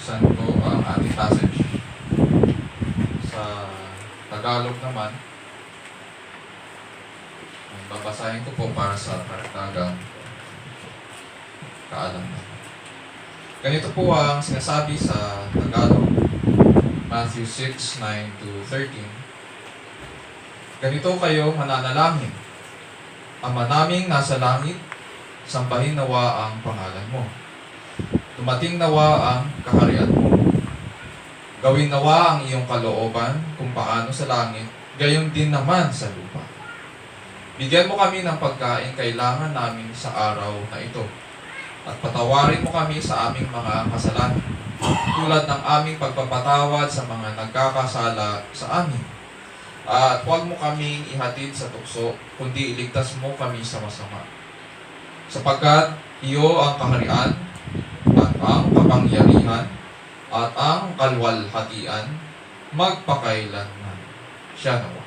buksan ko ang ating passage. Sa Tagalog naman, babasahin ko po para sa karagdagang kaalaman. Ganito po ang sinasabi sa Tagalog, Matthew 6:9-13. Ganito kayo mananalangin: Ama naming nasa langit, sambahin nawa ang pangalan mo. Dumating nawa ang kaharian mo. Gawin nawa ang iyong kalooban kung paano sa langit, gayon din naman sa lupa. Bigyan mo kami ng pagkain kailangan namin sa araw na ito. At patawarin mo kami sa aming mga kasalanan, tulad ng aming pagpapatawad sa mga nagkakasala sa amin. At huwag mo kaming ihatid sa tukso, kundi iligtas mo kami sa masama. Sapagkat iyo ang kaharian, at ang kapangyarihan, at ang kalwalhatian, magpakailanman. Siya nawa.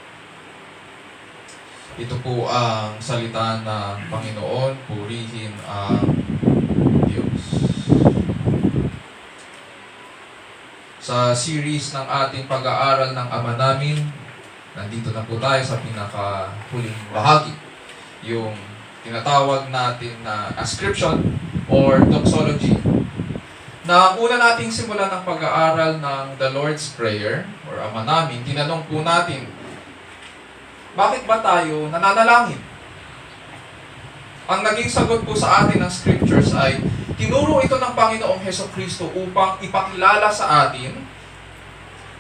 Ito po ang salita ng Panginoon, purihin ang Diyos. Sa series ng ating pag-aaral ng Ama Namin, nandito na po tayo sa pinakahuling bahagi, yung tinatawag natin na ascription or doxology. Na una nating simulan ng pag-aaral ng the Lord's Prayer or Ama Namin, tinanong po natin, bakit ba tayo nananalangin? Ang naging sagot po sa atin ng scriptures ay, tinuro ito ng Panginoong Hesukristo upang ipakilala sa atin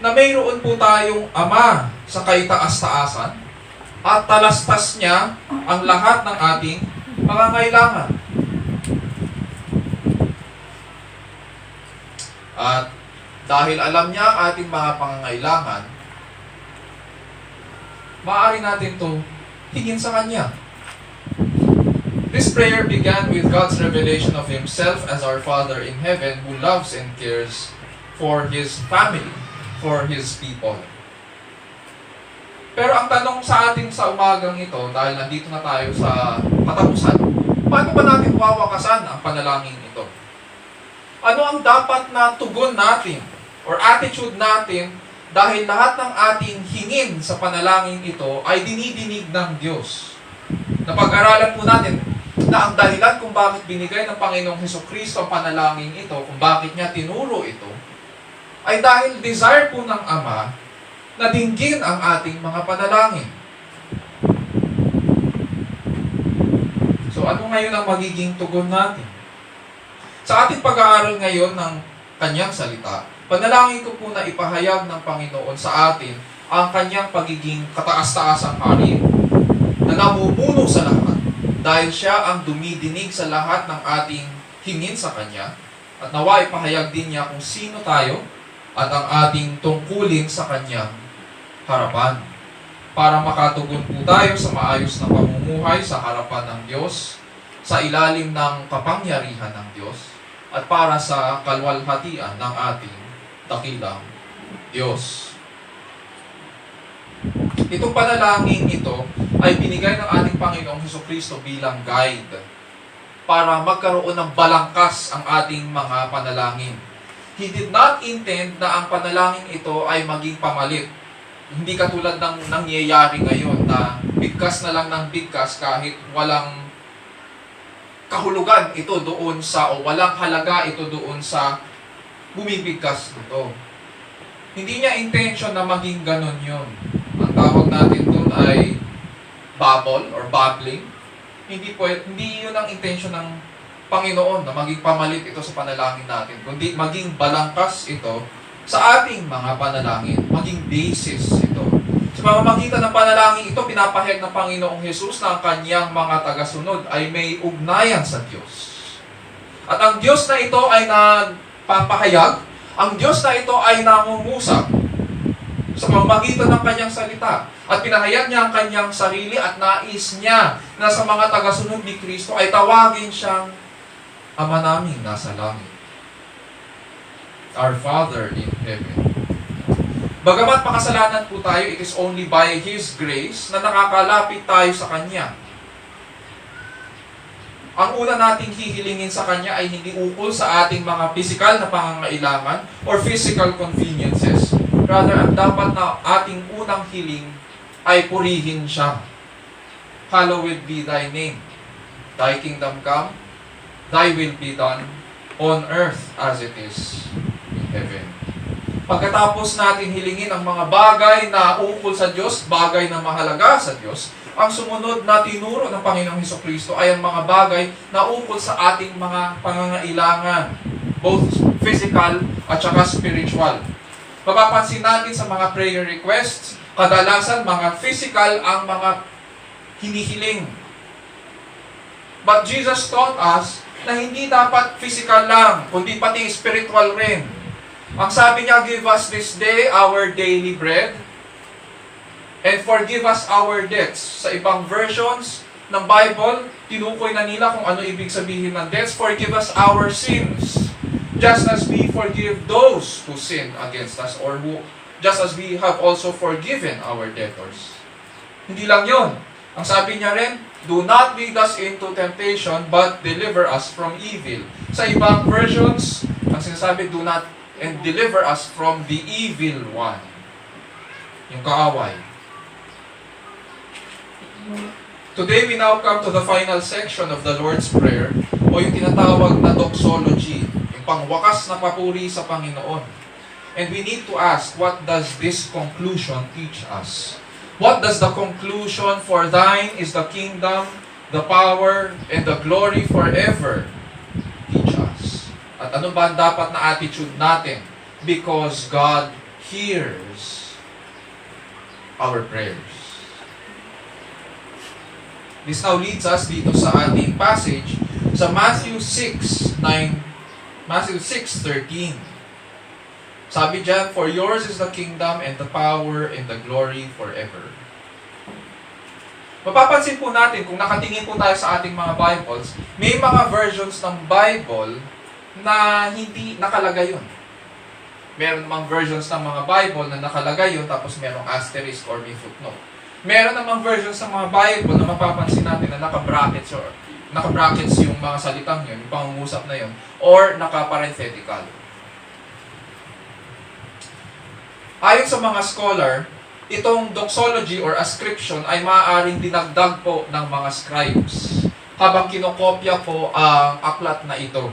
na mayroon po tayong Ama sa kaitaas-taasan at talastas niya ang lahat ng ating pangangailangan. At dahil alam niya ang ating mga pangangailangan, maaari natin ito hingin sa Kanya. This prayer began with God's revelation of Himself as our Father in heaven who loves and cares for His family, for His people. Pero ang tanong sa atin sa umagang ito, dahil nandito na tayo sa katapusan, paano ba natin wawakasan ang panalangin ito? Ano ang dapat na tugon natin or attitude natin dahil lahat ng ating hingin sa panalangin ito ay dinidinig ng Diyos? Napag-aralan po natin na ang dahilan kung bakit binigay ng Panginoong Hesukristo ang panalangin ito, kung bakit niya tinuro ito, ay dahil desire po ng Ama na dinggin ang ating mga panalangin. So ano ngayon ang magiging tugon natin? Sa ating pag-aaral ngayon ng Kanyang salita, panalangin ko po na ipahayag ng Panginoon sa atin ang Kanyang pagiging kataas-taasang hari na namumuno sa lahat dahil Siya ang dumidinig sa lahat ng ating hingin sa Kanya at nawa ipahayag din niya kung sino tayo at ang ating tungkulin sa Kanyang harapan para makatugon po tayo sa maayos na pamumuhay sa harapan ng Diyos, sa ilalim ng kapangyarihan ng Diyos, at para sa kalwalhatian ng ating dakilang Diyos. Itong panalangin ito ay binigay ng ating Panginoong Hesukristo bilang guide para magkaroon ng balangkas ang ating mga panalangin. He did not intend na ang panalangin ito ay maging pamalit. Hindi katulad ng nangyayari ngayon na bigkas na lang ng bigkas kahit walang kahulugan ito doon sa, o walang halaga ito doon sa bumibigkas ito. Hindi niya intention na maging ganon yun. Ang tawag natin doon ay bubble or bubbling. Hindi yun ang intention ng Panginoon na maging pamalit ito sa panalangin natin, kundi maging balangkas ito sa ating mga panalangin, maging basis ito. Sa pamamagitan ng panalangin ito, pinapahayag ng Panginoong Hesus na ang Kanyang mga tagasunod ay may ugnayan sa Diyos. At ang Diyos na ito ay nagpapahayag, ang Diyos na ito ay nangungusap sa pamamagitan ng Kanyang salita. At pinahayag niya ang Kanyang sarili at nais niya na sa mga tagasunod ni Kristo ay tawagin siyang Ama naming nasa langit. Our Father in heaven. Bagamat makasalanan po tayo, it is only by His grace na nakakalapit tayo sa Kanya. ang una nating hihilingin sa Kanya ay hindi ukol sa ating mga physical na pangangailangan or physical conveniences. Rather, ang dapat na ating unang hiling ay purihin siya. Hallowed be thy name. Thy kingdom come, thy will be done on earth as it is in heaven. Pagkatapos natin hilingin ang mga bagay na ukol sa Diyos, bagay na mahalaga sa Diyos, ang sumunod na tinuro ng Panginoong Hesukristo ay ang mga bagay na ukol sa ating mga pangangailangan, both physical at saka spiritual. Mapapansin natin sa mga prayer requests, kadalasan mga physical ang mga hinihiling. But Jesus taught us na hindi dapat physical lang, kundi pati spiritual rin. Ang sabi niya, give us this day our daily bread and forgive us our debts. Sa ibang versions ng Bible, tinukoy na nila kung ano ibig sabihin ng debts. Forgive us our sins, just as we forgive those who sin against us, or who, just as we have also forgiven our debtors. Hindi lang yon. Ang sabi niya rin, do not lead us into temptation, but deliver us from evil. Sa ibang versions, ang sinasabi, do not and deliver us from the evil one. Yung kaaway. Today, we now come to the final section of the Lord's Prayer, o yung tinatawag na doxology, yung pangwakas na papuri sa Panginoon. And we need to ask, what does this conclusion teach us? What does the conclusion, for thine is the kingdom, the power, and the glory forever, teach us? At ano ba ang dapat na attitude natin? Because God hears our prayers. This now leads us dito sa ating passage sa Matthew 6:13. Sabi diyan, for yours is the kingdom and the power and the glory forever. Mapapansin po natin, kung nakatingin po tayo sa ating mga Bibles, may mga versions ng Bible na hindi nakalagay yun. Meron namang versions ng mga Bible na nakalagay yun, tapos merong asterisk or may footnote. Meron namang versions ng mga Bible na mapapansin natin na naka-brackets yung mga salitang yun, yung pangungusap na yun, or naka-parenthetical. Ayon sa mga scholar, itong doxology or ascription ay maaaring dinagdag po ng mga scribes habang kinokopya po ang aklat na ito.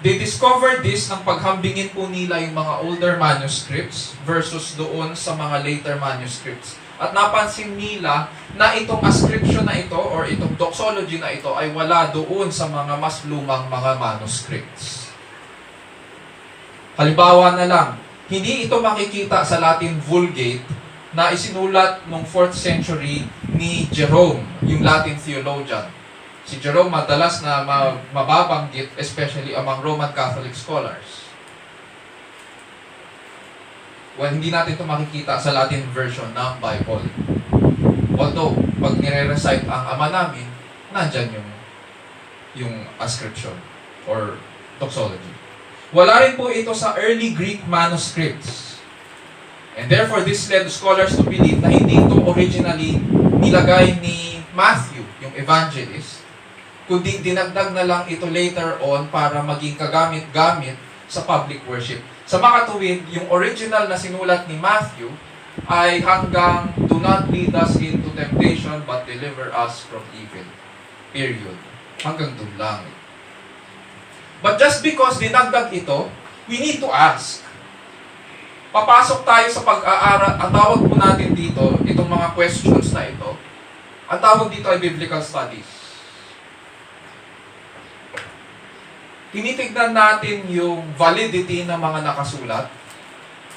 They discovered this nang paghambingin po nila yung mga older manuscripts versus doon sa mga later manuscripts. At napansin nila na itong ascription na ito or itong doxology na ito ay wala doon sa mga mas lumang mga manuscripts. Halimbawa na lang, hindi ito makikita sa Latin Vulgate na isinulat noong 4th century ni Jerome, yung Latin theologian. Si Jerome madalas na mababanggit, especially among Roman Catholic scholars. Well, hindi natin ito makikita sa Latin version ng Bible. Although, pag nire-recite ang Ama Namin, nandyan yung ascription or doxology. Wala rin po ito sa early Greek manuscripts. And therefore, this led scholars to believe na hindi ito originally nilagay ni Matthew, yung evangelist, kundi dinagdag na lang ito later on para maging kagamit-gamit sa public worship. Sa makatuwid, yung original na sinulat ni Matthew ay hanggang do not lead us into temptation but deliver us from evil. Period. Hanggang doon lang. But just because dinagdag ito, we need to ask. Papasok tayo sa pag-aaral. Ang tawag po natin dito, itong mga questions na ito, ang tawag dito ay biblical studies. Tinitignan natin yung validity ng mga nakasulat.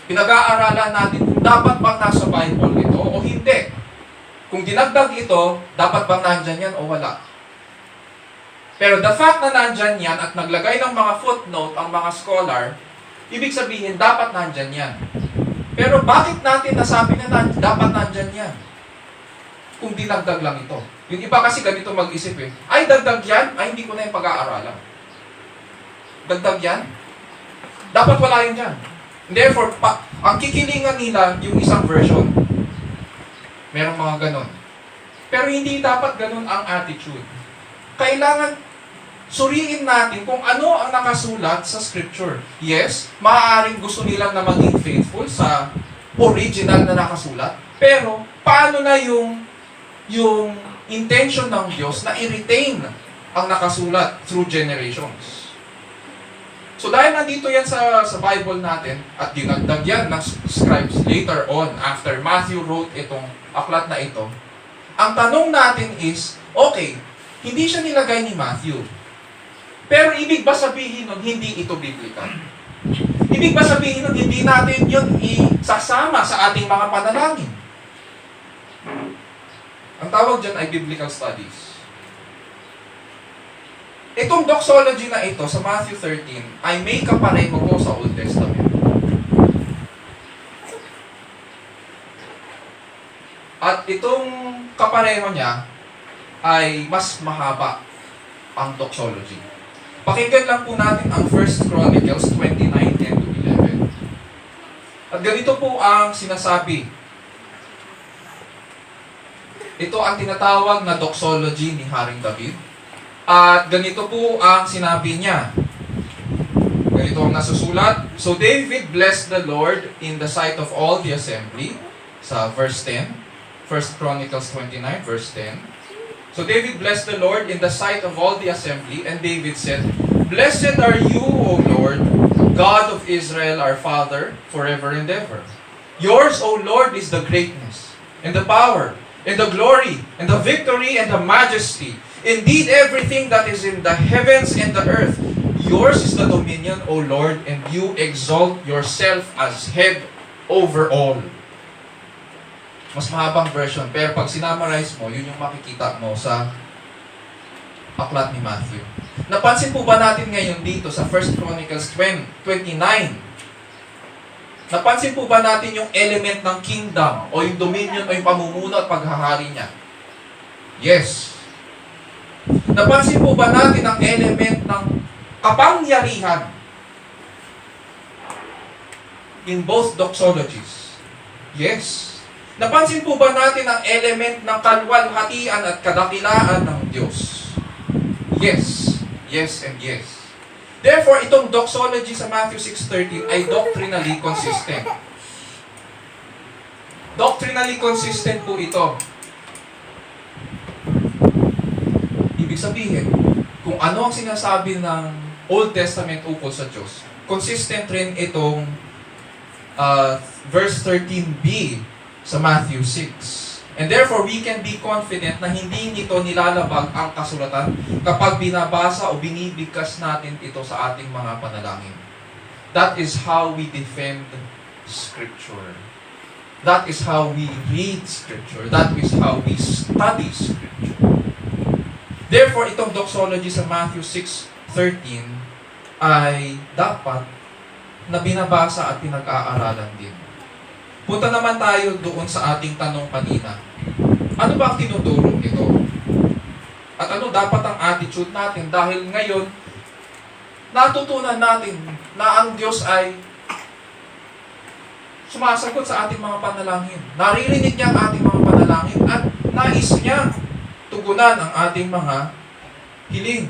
Pinag-aaralan natin kung dapat bang nasa Bible ito o hindi. Kung dinagdag ito, dapat bang nandyan yan o wala. Pero the fact na nandyan yan at naglagay ng mga footnote ang mga scholar, ibig sabihin dapat nandyan yan. Pero bakit natin nasabi na dapat nandyan yan? Kung dinagdag lang ito. Yung iba kasi ganito mag-isip ay dagdag yan, ay hindi ko na yung pag-aaralan. Dagdag yan? Dapat wala yun dyan. Therefore, ang kikilingan nila yung isang version. Merong mga ganon. Pero hindi dapat ganon ang attitude. kailangan suriin natin kung ano ang nakasulat sa Scripture. Yes, maaaring gusto nilang na maging faithful sa original na nakasulat, pero paano na yung intention ng Diyos na i-retain ang nakasulat through generations? So dahil nandito yan sa Bible natin at dinagdag yan ng scribes later on after Matthew wrote itong aklat na ito, ang tanong natin is, okay, hindi siya nilagay ni Matthew. Pero ibig ba sabihin nun, hindi ito biblical? Ibig ba sabihin nun, hindi natin yun isasama sa ating mga panalangin? Ang tawag dyan ay biblical studies. Itong doxology na ito sa Matthew 13 ay may kapareho po sa Old Testament. At itong kapareho niya ay mas mahaba ang doxology. Pakinggan lang po natin ang 1 Chronicles 29:10-11. At ganito po ang sinasabi. Ito ang tinatawag na doxology ni Haring David. At ganito po ang sinabi niya. Ganito ang nasusulat. So David blessed the Lord in the sight of all the assembly. Sa verse 10. 1 Chronicles 29, verse 10. So David blessed the Lord in the sight of all the assembly. And David said, Blessed are you, O Lord, God of Israel, our Father, forever and ever. Yours, O Lord, is the greatness, and the power, and the glory, and the victory, and the majesty. Indeed, everything that is in the heavens and the earth, yours is the dominion, O Lord, and you exalt yourself as head over all. Mas mahabang version, pero pag sinamarize mo, yun yung makikita mo sa aklat ni Matthew. Napansin po ba natin ngayon dito sa 1 Chronicles 29? Napansin po ba natin yung element ng kingdom, o yung dominion, o yung pamumuno at paghahari niya? Yes. Napansin po ba natin ang element ng kapangyarihan in both doxologies? Yes. Napansin po ba natin ang element ng kalwalhatian at kadakilaan ng Diyos? Yes. Yes and yes. Therefore, itong doxology sa Matthew 6:13 ay doctrinally consistent. Doctrinally consistent po ito. Ibig sabihin, kung ano ang sinasabi ng Old Testament ukol sa Diyos, consistent rin itong verse 13b sa Matthew 6. And therefore, we can be confident na hindi nito nilalabag ang kasulatan kapag binabasa o binibigkas natin ito sa ating mga panalangin. That is how we defend Scripture. That is how we read Scripture. That is how we study Scripture. Therefore, itong doxology sa Matthew 6:13 ay dapat na binabasa at pinag-aaralan din. Punta naman tayo doon sa ating tanong kanina. Ano ba ang tinuturo ito? At ano dapat ang attitude natin? Dahil ngayon, natutunan natin na ang Diyos ay sumasagot sa ating mga panalangin. Naririnig niya ang ating mga panalangin at nais niya tugunan ang ating mga hiling.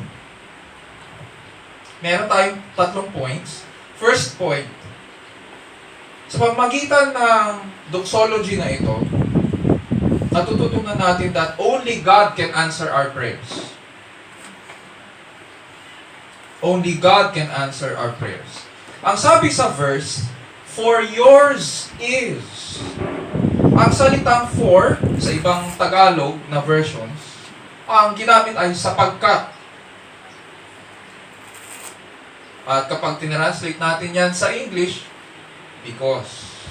Meron tayong 3 points. First point, sa pamamagitan ng doxology na ito, natututunan natin that only God can answer our prayers. Only God can answer our prayers. Ang sabi sa verse, for yours is. Ang salitang for, sa ibang Tagalog na versions, ang ginamit ay sapagkat. At kapag tinranslate natin yan sa English, because.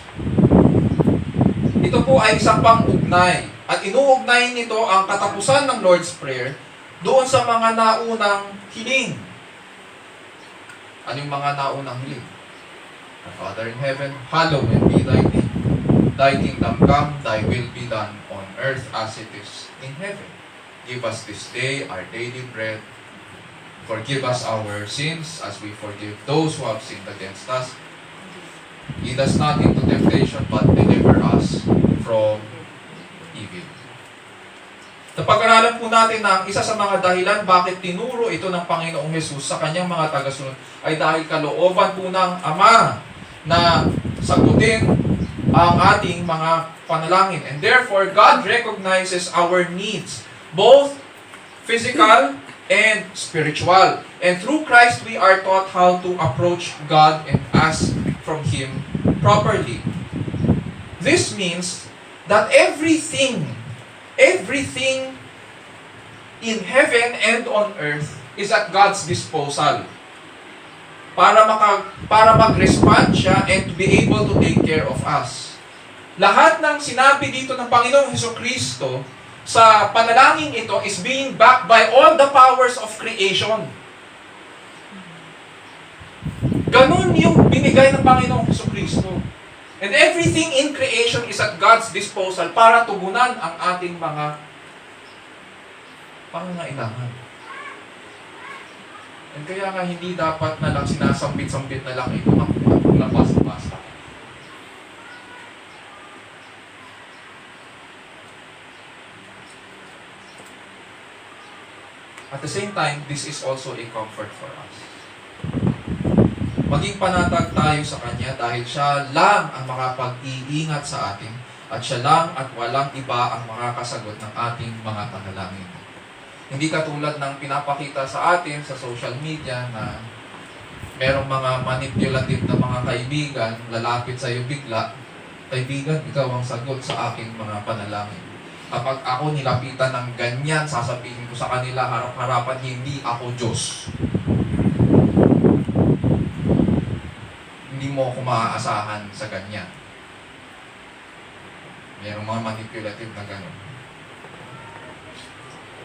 Ito po ay isang pang-ugnay. At inuugnay nito ang katapusan ng Lord's Prayer doon sa mga naunang hiling. Ano yung mga naunang hiling? Our Father in heaven, hallowed be thy name. Thy kingdom come, thy will be done on earth as it is in heaven. Give us this day our daily bread. Forgive us our sins as we forgive those who have sinned against us. Lead us not into temptation, but deliver us from evil. Napag-aralan po natin na ang isa sa mga dahilan bakit tinuro ito ng Panginoong Hesus sa kanyang mga tagasunod ay dahil kalooban po ng Ama na sagutin ang ating mga panalangin. And therefore, God recognizes our needs, both physical and spiritual. And through Christ, we are taught how to approach God and ask from Him properly. This means that everything in heaven and on earth is at God's disposal para mag-respond siya and to be able to take care of us. Lahat ng sinabi dito ng Panginoong Hesukristo sa panalangin ito is being backed by all the powers of creation. Ganun yung binigay ng Panginoong Hesukristo. And everything in creation is at God's disposal para tugunan ang ating mga pangangailangan. And kaya nga hindi dapat na lang sinasambit-sambit na lang ito na basta-basta. At the same time, this is also a comfort for us. Maging panatag tayo sa Kanya dahil Siya lang ang makapag-iingat sa atin at Siya lang at walang iba ang makakasagot ng ating mga panalangin. Hindi katulad ng pinapakita sa atin sa social media na merong mga manipulative na mga kaibigan, lalapit sa iyo bigla, kaibigan, ikaw ang sagot sa aking mga panalangin. Kapag ako nilapitan ng ganyan, sasabihin ko sa kanila harap-harapan, hindi ako Diyos. Hindi mo ako maaasahan sa ganyan. Merong mga manipulative na gano'n.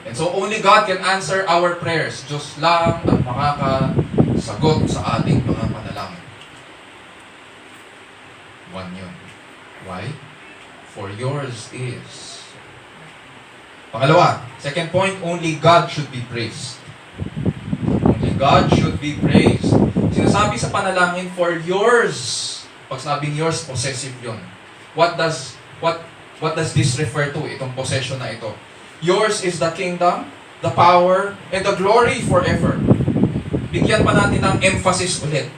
And so only God can answer our prayers. Diyos lang ang makakasagot sa ating mga panalangin. One yun. Why? For yours is. Pangalawa, second point, only God should be praised. Only God should be praised. Sinasabi sa panalangin, for yours. Pag sabing yours, possessive yun. What does this refer to? Itong possession na ito. Yours is the kingdom, the power, and the glory forever. Bigyan pa natin ng emphasis ulit.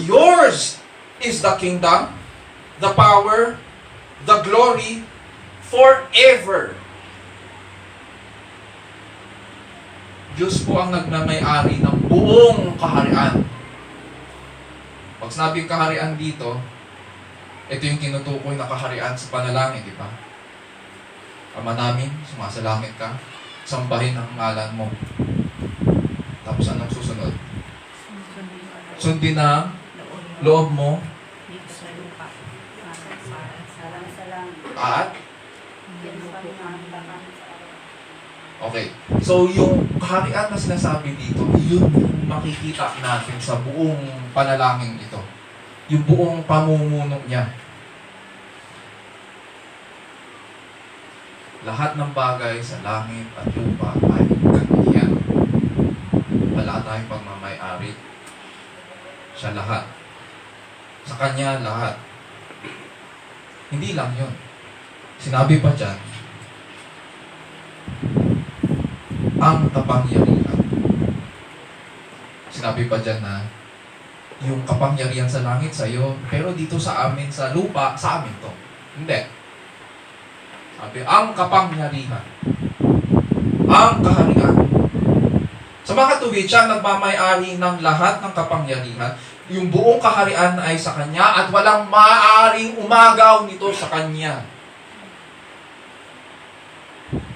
Yours is the kingdom, the power, the glory, forever. Diyos po ang nagmamay-ari ng buong kaharian. Pag sinabing kaharian dito, ito yung tinutukoy na kaharian sa panalangin, di ba? Ama namin, sumasalangit ka, sambahin ang ngalan mo. Tapos anong susunod? Sundin ang loob mo. At? Okay. So, yung kaharian na sinasabi dito, yun yung makikita natin sa buong panalangin ito. Yung buong pamumuno niya. Lahat ng bagay sa langit at lupa ay Kanya. Wala tayong pagmamay-ari. Siya lahat. Sa Kanya lahat. Hindi lang yun. Sinabi pa dyan, ang kapangyarihan. Sinabi pa dyan na yung kapangyarihan sa langit sa iyo, pero dito sa amin, sa lupa, sa amin to. Hindi. Sabi, ang kapangyarihan. Ang kaharian. Sa mga katuwid, siya nagmamay-ari ng lahat ng kapangyarihan. Yung buong kaharian ay sa Kanya at walang maaaring umagaw nito sa Kanya.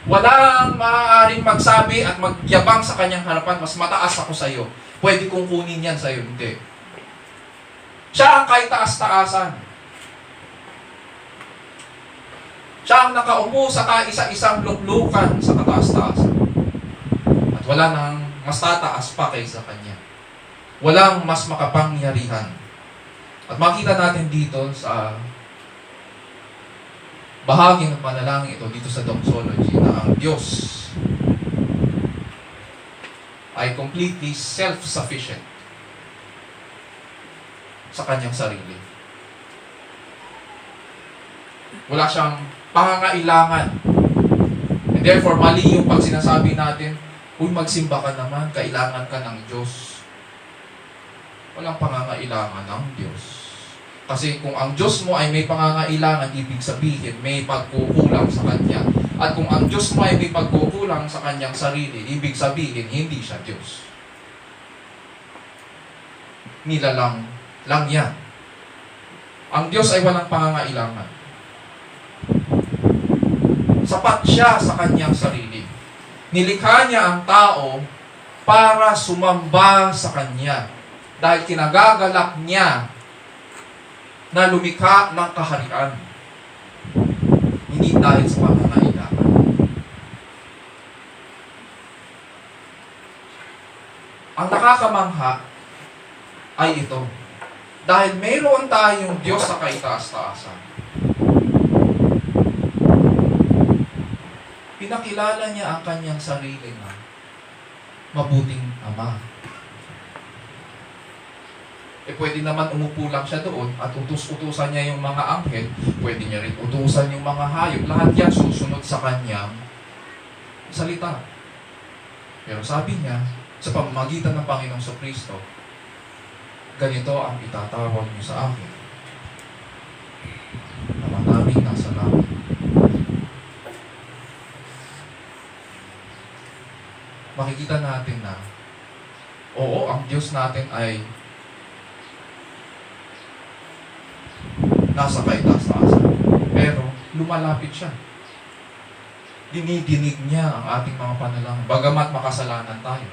Walang maaaring magsabi at magyabang sa Kanyang harapan, mas mataas ako sa iyo. Pwede kong kunin yan sa iyo. Hindi. Siya ang kahit taas-taasan. Siya ang nakaupo sa kaisa-isang luklukan sa kataas-taasan. At wala nang mas tataas pa kaysa Kanya. Walang mas makapangyarihan. At makita natin dito sa bahagi ng panalangin ito, dito sa doxology, na ang Diyos ay completely self-sufficient sa Kanyang sarili. Wala siyang pangangailangan. And therefore, mali yung pag sinasabi natin, uy, magsimba ka naman, kailangan ka ng Diyos. Walang pangangailangan ng Diyos. Kasi kung ang Diyos mo ay may pangangailangan, ibig sabihin, may pagkukulang sa Kanya. At kung ang Diyos mo ay may pagkukulang sa Kanyang sarili, ibig sabihin, hindi siya Diyos. Nilalang lang yan. Ang Diyos ay walang pangangailangan. Sapat siya sa Kanyang sarili. Nilikha niya ang tao para sumamba sa Kanya. Dahil kinagagalak niya na lumikha ng kaharian. Hindi dahil sa pangangailangan. Ang nakakamangha ay ito. Dahil mayroon tayong Diyos sa kaitaas-taasan. Pinakilala niya ang kanyang sarili na mabuting Ama. Pwede naman umupo lang siya doon at utus-utusan niya yung mga anghel, pwede niya rin utusan yung mga hayop. Lahat yan susunod sa kanyang salita. Pero sabi niya, sa pamamagitan ng Panginoong Kristo, ganito ang itatawag niyo sa akin. Ama naming nasa langit. Makikita natin na, oo, ang Diyos natin ay nasa kaitaas-taasan. Pero, lumalapit siya. Dinidinig niya ang ating mga panalangin, bagamat makasalanan tayo.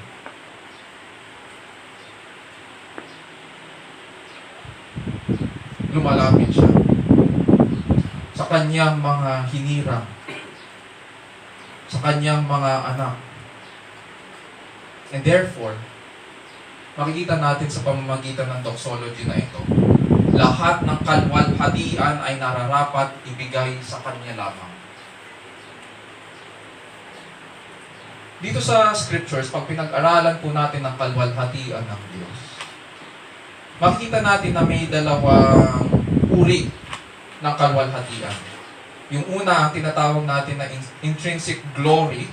Lumalapit siya sa kanyang mga hinirang, sa kanyang mga anak. And therefore, makikita natin sa pamamagitan ng doxology na ito, lahat ng kalwalhatian ay nararapat ibigay sa Kanya lamang. Dito sa scriptures, pag pinag-aralan po natin ang kalwalhatian ng Diyos, makikita natin na may dalawang uri ng kalwalhatian. Yung una, ang tinatawag natin na intrinsic glory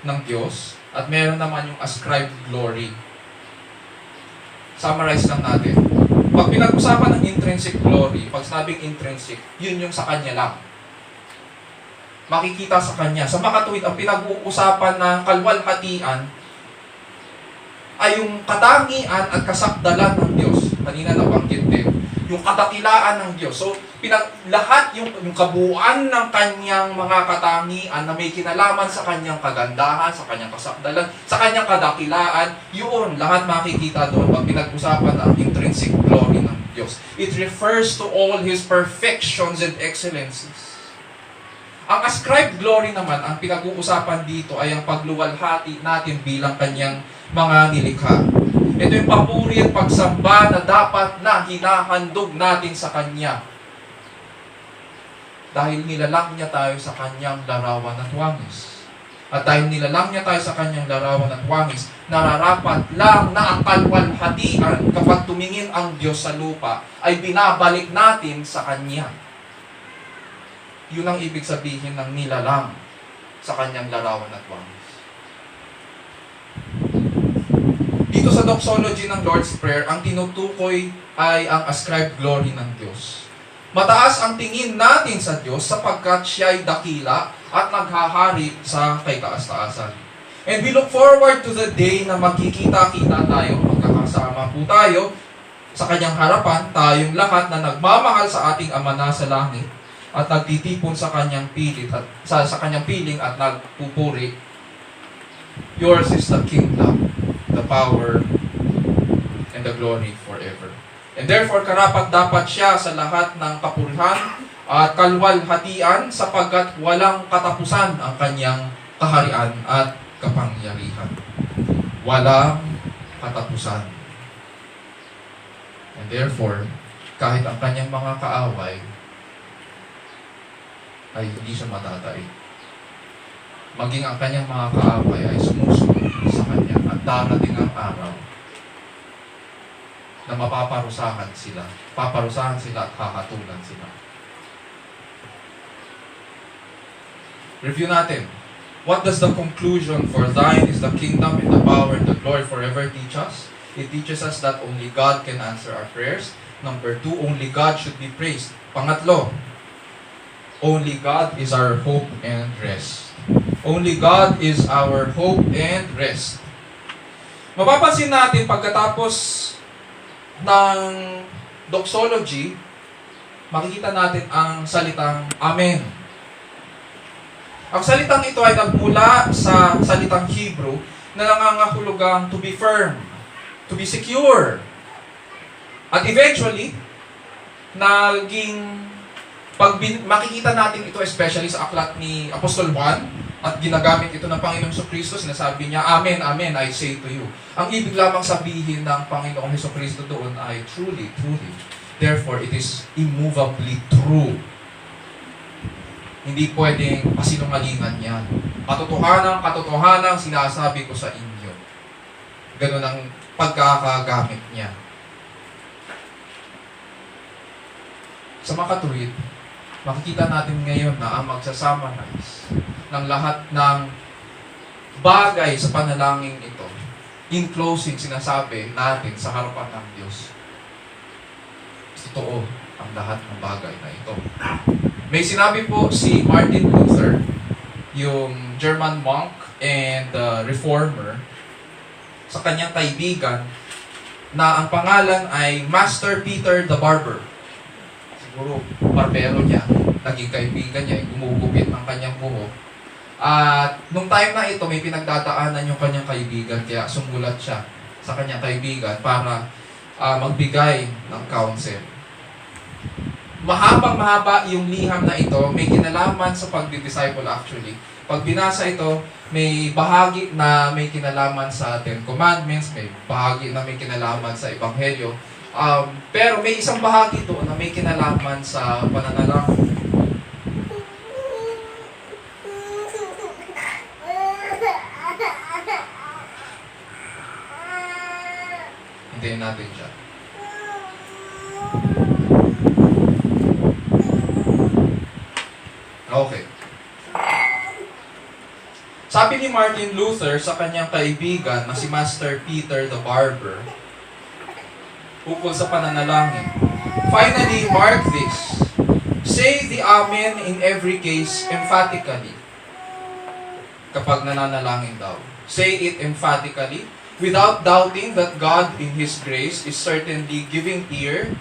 ng Diyos, at meron naman yung ascribed glory. Summarize lang natin. Pag pinag-usapan ng intrinsic glory, pag sinabing intrinsic, yun yung sa Kanya lang. Makikita sa Kanya. Sa makatuwid, ang pinag-uusapan ng kalwalhatian ay yung katangian at kasakdalan ng Diyos. Kanina nabanggit din. Yung kadakilaan ng Diyos. So, lahat yung kabuuan ng Kanyang mga katangian na may kinalaman sa Kanyang kagandahan, sa Kanyang kasakdalan, sa Kanyang kadakilaan, yun, lahat makikita doon pag pinag-usapan ang intrinsic glory ng Diyos. It refers to all His perfections and excellencies. Ang ascribed glory naman, ang pinag-uusapan dito ay ang pagluwalhati natin bilang Kanyang mga nilikha. Ito yung papuri at pagsamba na dapat na hinahandog natin sa Kanya. Dahil nilalang niya tayo sa Kanyang larawan at wangis. At dahil nilalang niya tayo sa Kanyang larawan at wangis, nararapat lang na ang kalwalhatian kapag tumingin ang Diyos sa lupa, ay binabalik natin sa Kanya. Yun ang ibig sabihin ng nilalang sa Kanyang larawan at wangis. Dito sa doxology ng Lord's Prayer, ang tinutukoy ay ang ascribed glory ng Diyos. Mataas ang tingin natin sa Diyos sapagkat siya ay dakila at naghahari sa kaitaas-taasan. And we look forward to the day na magkikita-kita tayo, magkakasama po tayo sa Kanyang harapan, tayong lahat na nagmamahal sa ating Ama na sa langit at nagtitipon sa Kanyang pilit at sa Kanyang piling at nagpupuri. Yours is the kingdom, the power, and the glory forever. And therefore, karapat-dapat siya sa lahat ng kapurihan at kalwalhatian sapagkat walang katapusan ang Kanyang kaharian at kapangyarihan. Walang katapusan. And therefore, kahit ang Kanyang mga kaaway ay hindi siya matataig. Maging ang Kanyang mga kaaway ay sumusunod sa Kanya at darating ang araw na mapaparusahan sila. Paparusahan sila at hahatulan sila. Review natin. What does the conclusion, "For thine is the kingdom and the power and the glory forever" teach us? It teaches us that only God can answer our prayers. Number 2, only God should be praised. Pangatlo, only God is our hope and rest. Only God is our hope and rest. Mapapansin natin pagkatapos ng doxology, makikita natin ang salitang Amen. Ang salitang ito ay nagmula sa salitang Hebrew na nangangahulugang to be firm, to be secure. At eventually, makikita natin ito especially sa aklat ni Apostol Juan at ginagamit ito ng Panginoong Jesucristo. Sinasabi niya, Amen, Amen, I say to you. Ang ibig lamang sabihin ng Panginoong Jesucristo doon ay truly, truly. Therefore, it is immovably true. Hindi pwedeng pasinungalingan yan. Katotohanan sinasabi ko sa inyo. Ganun ang pagkakagamit niya. Sa makatuwid, makikita natin ngayon na ang magsasummarize ng lahat ng bagay sa panalangin ito. In closing, sinasabi natin sa harapan ng Diyos, totoo ang lahat ng bagay na ito. May sinabi po si Martin Luther, yung German monk and reformer, sa kanyang kaibigan, na ang pangalan ay Master Peter the Barber. Siguro, barbero niya, naging kaibigan niya, gumugupit ng kanyang buhok. At nung time na ito, may pinagdadaanan yung kanyang kaibigan, kaya sumulat siya sa kanyang kaibigan para magbigay ng counsel. Mahaba yung liham na ito, may kinalaman sa pagdi-disciple actually. Pag binasa ito, may bahagi na may kinalaman sa Ten Commandments, may bahagi na may kinalaman sa Ebanghelyo. Pero may isang bahagi doon na may kinalaman sa pananalangin. Hintayin natin siya. Okay. Sabi ni Martin Luther sa kanyang kaibigan na si Master Peter the Barber, ukol sa pananalangin, "Finally, mark this. Say the Amen in every case emphatically." Kapag nananalangin daw, say it emphatically, without doubting that God in His grace is certainly giving ear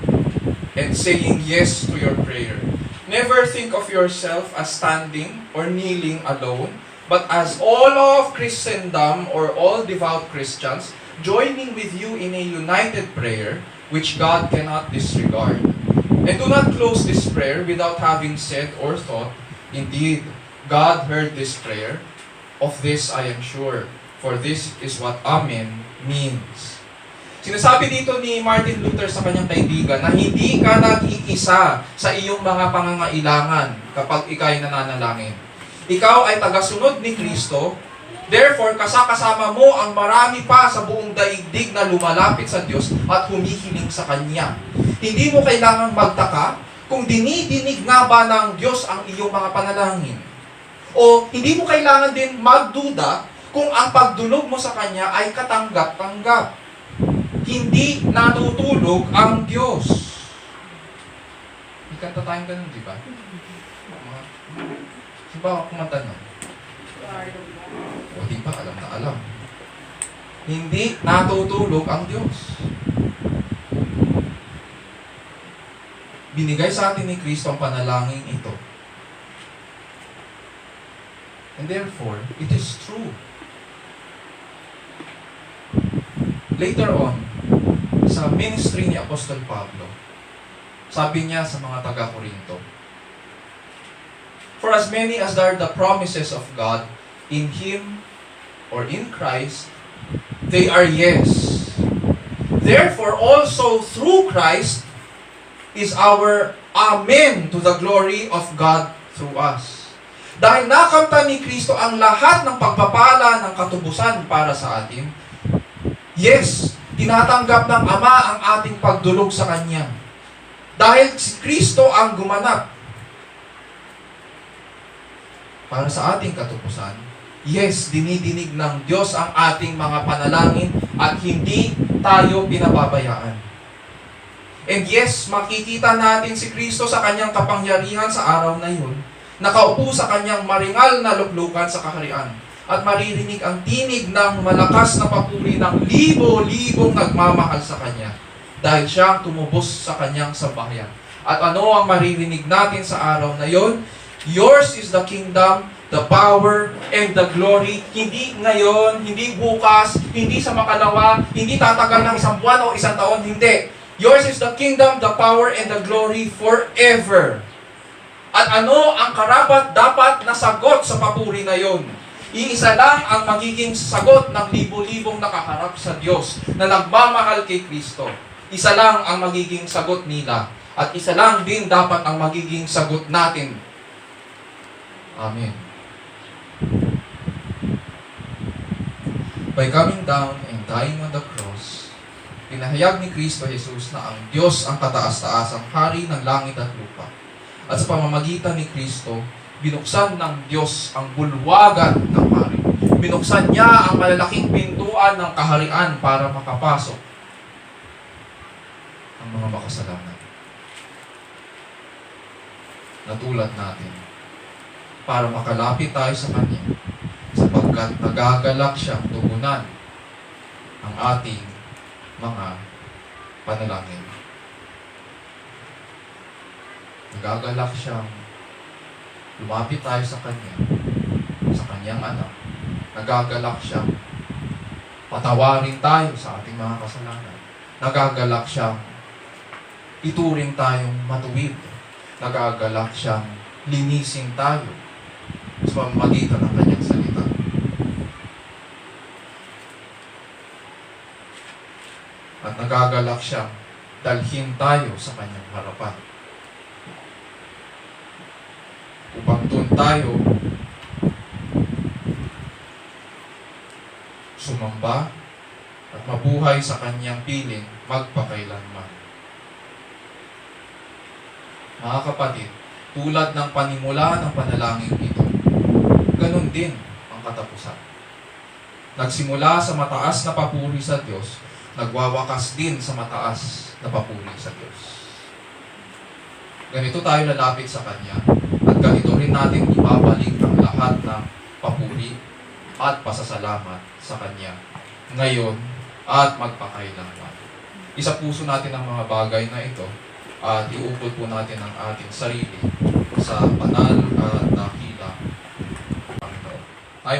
and saying yes to your prayer. Never think of yourself as standing or kneeling alone, but as all of Christendom or all devout Christians joining with you in a united prayer which God cannot disregard. And do not close this prayer without having said or thought, "Indeed, God heard this prayer. Of this I am sure, for this is what Amen means." Sinasabi dito ni Martin Luther sa kanyang kaibigan na hindi ka nag-iisa sa iyong mga pangangailangan kapag ika'y nananalangin. Ikaw ay tagasunod ni Kristo, therefore kasama mo ang marami pa sa buong daigdig na lumalapit sa Diyos at humihiling sa Kanya. Hindi mo kailangang magtaka kung dinidinig nga ba ng Diyos ang iyong mga panalangin. O hindi mo kailangan din magduda kung ang pagdulog mo sa Kanya ay katanggap-tanggap. Hindi natutulog ang Diyos. May kanta tayong ganun, di ba? Diba, kumanta na? O, di ba? Alam na alam. Hindi natutulog ang Diyos. Binigay sa atin ni Kristo ang panalangin ito. And therefore, it is true. Later on, sa ministry ni Apostol Pablo, sabi niya sa mga taga-Korinto, "For as many as are the promises of God in Him or in Christ, they are yes. Therefore also through Christ is our Amen to the glory of God through us." Dahil nakamtan ni Kristo ang lahat ng pagpapala ng katubusan para sa atin, yes, tinatanggap ng Ama ang ating pagdulog sa Kanya. Dahil si Kristo ang gumanap para sa ating katubusan, yes, dinidinig ng Diyos ang ating mga panalangin at hindi tayo pinababayaan. And yes, makikita natin si Kristo sa kanyang kapangyarihan sa araw na yun, nakaupo sa kanyang maringal na luklukan sa kaharian, at maririnig ang tinig ng malakas na papuri ng libo-libong nagmamahal sa kanya, dahil siya ang tumubos sa kanyang sambahayan. At ano ang maririnig natin sa araw na yun? Yours is the kingdom, the power, and the glory. Hindi ngayon, hindi bukas, hindi sa makalawa, hindi tatagal ng 1 buwan o 1 taon, hindi. Yours is the kingdom, the power, and the glory forever. At ano ang karapat dapat na sagot sa papuri na yon? Iisa lang ang magiging sagot ng libo-libong nakaharap sa Diyos na nagmamahal kay Kristo. Isa lang ang magiging sagot nila. At isa lang din dapat ang magiging sagot natin. Amen. By coming down and dying on the cross, pinahayag ni Kristo Jesus na ang Diyos ang kataas-taasang hari ng langit at lupa. At sa pamamagitan ni Kristo, binuksan ng Diyos ang bulwagan ng hari. Binuksan niya ang malalaking pintuan ng kaharian para makapasok ang mga makasalanan. Natulad natin para makalapit tayo sa Kanya sapagkat nagagalak siyang tugunan ang ating mga panalangin. Nagagalak siyang lumapit tayo sa Kanya, sa Kanyang anak. Nagagalak siyang patawarin tayo sa ating mga kasalanan. Nagagalak siyang ituring tayong matuwid. Nagagalak siyang linisin tayo sa pamamagitan ng Kanyang salita. At nagagalak siyang dalhin tayo sa Kanyang harapan upang doon tayo sumamba at mabuhay sa Kanyang piling magpakailanman. Mga kapatid, tulad ng panimula ng panalangin ito, ganun din ang katapusan. Nagsimula sa mataas na papuri sa Diyos, nagwawakas din sa mataas na papuri sa Diyos. Ganito tayo lalapit sa Kanya, at ganito rin natin ibabalik ang lahat ng papuri at pasasalamat sa Kanya ngayon at magpakailanman. Isa-puso natin ang mga bagay na ito at iupod po natin ang ating sarili sa banal at dakila Panginoon. Tayo